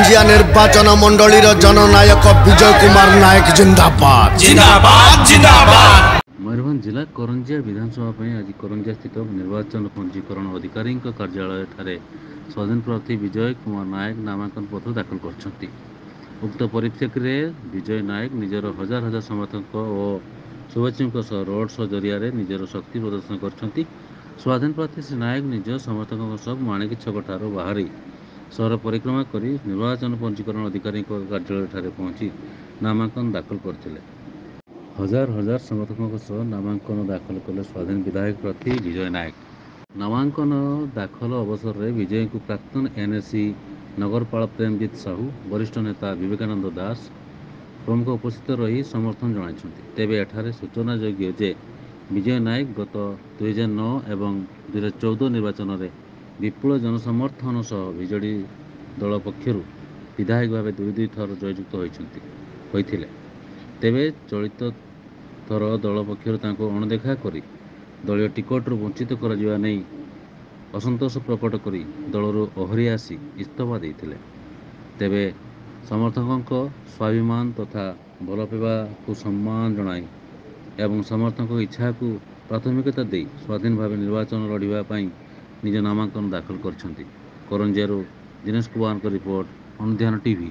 करंजिया निर्वाचन मंडलीर जननायक विजय कुमार नायक जिंदाबाद जिंदाबाद जिंदाबाद। मयूरभंज जिला करंजिया विधानसभा आज करंजिया स्थित निर्वाचन पंजीकरण अधिकारी कार्यालय ठारे स्वाधीन प्रार्थी विजय कुमार नायक नामांकन पत्र दाखल कर उक्त परिप्रेक्षी में विजय नायक निजर हजार हजार समर्थक और शुभेच्छुओं रोड शो जरिया निजर शक्ति प्रदर्शन कर स्वाधीन प्रार्थी श्री नायक निज समर्थकों सब माणिकी छक ठार बाहरी सहर परिक्रमा कर निर्वाचन पंजीकरण अधिकारी कार्यालय ठारे पहुंची नामांकन दाखल करते। हजार हजार समर्थकों सह नामांकन दाखल कले स्वाधीन विधायक प्रार्थी विजय नायक। नामांकन दाखल अवसर में विजय को प्राक्तन एनएसी नगरपाल प्रेमजीत साहू वरिष्ठ नेता विवेकानंद दास प्रमुख उपस्थित रही समर्थन जनाइछन्ति। तेबे एठारे सूचना योग्य जे विजय नायक गत 2009 एवं 2014 निर्वाचन में विपुल जनसमर्थन सह विजेडी दल पक्षर विधायक भाव दुई थर जययुक्त होते। तेबे चलित थर दल पक्षर अणदेखा कर दलीय टिकट वंचित कर असंतोष प्रकट कर दलरू ओहरी आसी इस्तीफा देते। तेबे समर्थकों स्वाभिमान तथा भल पाइबा को सम्मान जनाई एवं समर्थकों इच्छा को प्राथमिकता दे स्वाधीन भाव निर्वाचन लड़ाई निज नामांकन दाखल करछन्ति। करंजियारू दिनेश कुमार को रिपोर्ट अनुध्यान टीवी।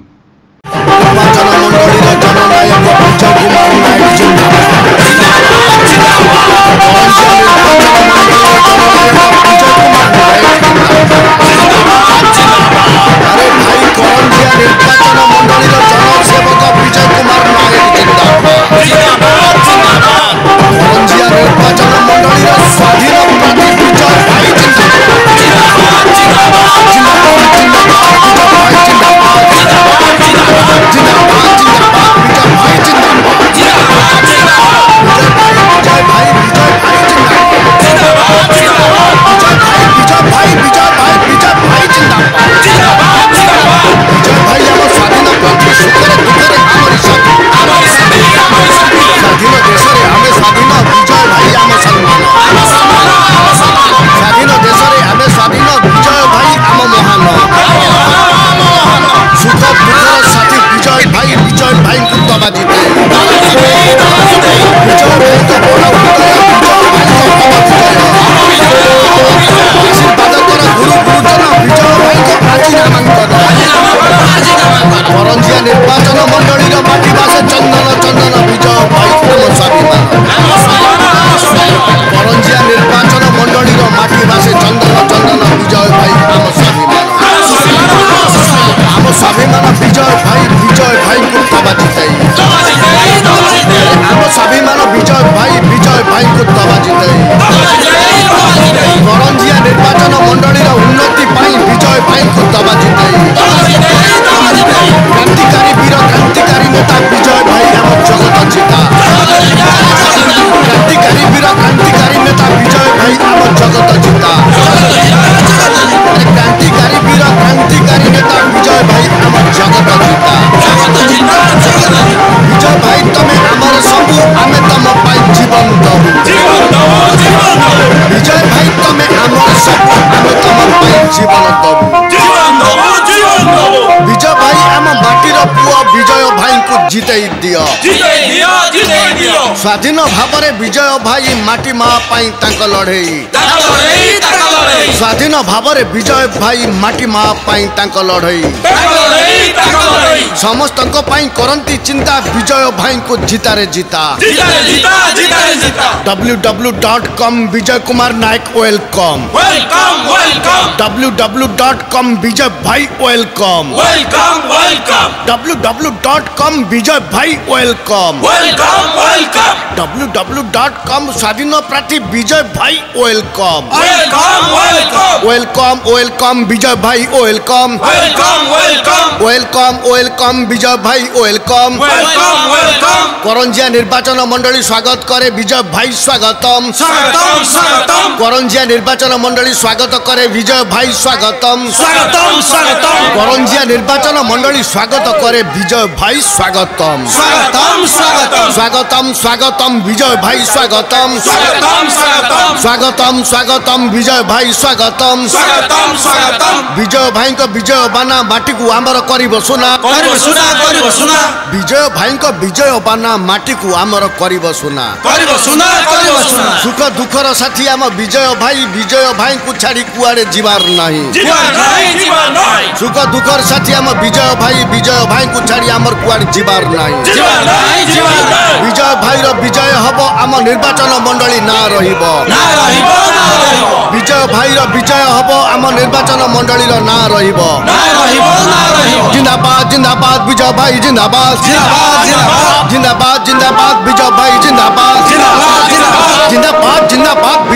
करंजिया निर्वाचन मंडलीर माटी बासे चंदन चंदन विजय भाई आम स्वाभिमान। करंजिया निर्वाचन मंडलीर माटी बासे चंदन चंदन विजय भाई आम स्वाभिमान। आम स्वाभिमान विजय भाई को दबा जिताई। आम स्वाभिमान विजय भाई को दबा जिताई। करंजिया निर्वाचन मंडलीर उन्नति विजय भाई को दबा जिताई। क्रांतिकारी वीर क्रांतिकारी नेता विजय भाई आम जगत जिता। क्रांतिकारी वीर क्रांतिकारी नेता विजय भाई आम जगत जिता। क्रांतिकारी वीर क्रांतिकारी नेता विजय भाई आम जगत जिता। विजय भाई तमे आमर सबु आमे तम पाई जीवन दबु। विजय भाई तमे आमर सबु आमे तम पाई जीवन दबु। विजय भाई आम माटीर पुआ विजय भाई को जितई दियो। स्वाधीन भाव में विजय भाई माटी माँ पाई तांको लड़ई। स्वाधीन भाव में विजय भाई माटी माँ पाई तांको लड़ई। समस्त करंती चिंता विजय भाई को जितारे जिता। www.com Vijay Kumar Nayak welcome. www.com विजय भाई वेलकम। www.com विजय भाई वेलकम। www.com स्वाधीन प्रार्थी विजय भाई वेलकम। वेलकम वेलकम विजय भाई वेलकम। वेलकम वेलकम विजय भाई वेलकम। करंजिया निर्वाचन मंडली स्वागत करे विजय भाई स्वागतम। करंजिया निर्वाचन मंडली स्वागत करे विजय भाई स्वागतम। करंजिया निर्वाचन मंडली स्वागत करे विजय भाई स्वागत। स्वागतम स्वागतम स्वागतम स्वागतम स्वागतम विजय भाई स्वागतम स्वागतम स्वागतम स्वागतम स्वागतम विजय भाई स्वागतम स्वागतम स्वागतम विजय भाई को विजय बाना माटी को आमर करिब सुना करिब सुना विजय भाई को विजय बाना माटी को आमर करिब सुना करिब सुना सुख दुखर साथी आम विजय भाई को छाड़ी कुआड़े जीवार नहीं सुख दुखर साथी आम विजय भाई को छाड़ी आमर कुआड़े जीवार नहीं विजय भाई रो विजय हब आम निर्वाचन मंडली ना रहिबो विजय भाई रो विजय हब आम निर्वाचन मंडली रो ना रहिबो जिंदाबाद जिंदाबाद विजय भाई जिंदाबाद जिंदाबाद जिंदाबाद विजय भाई जिंदाबाद जिंदाबाद जिंदाबाद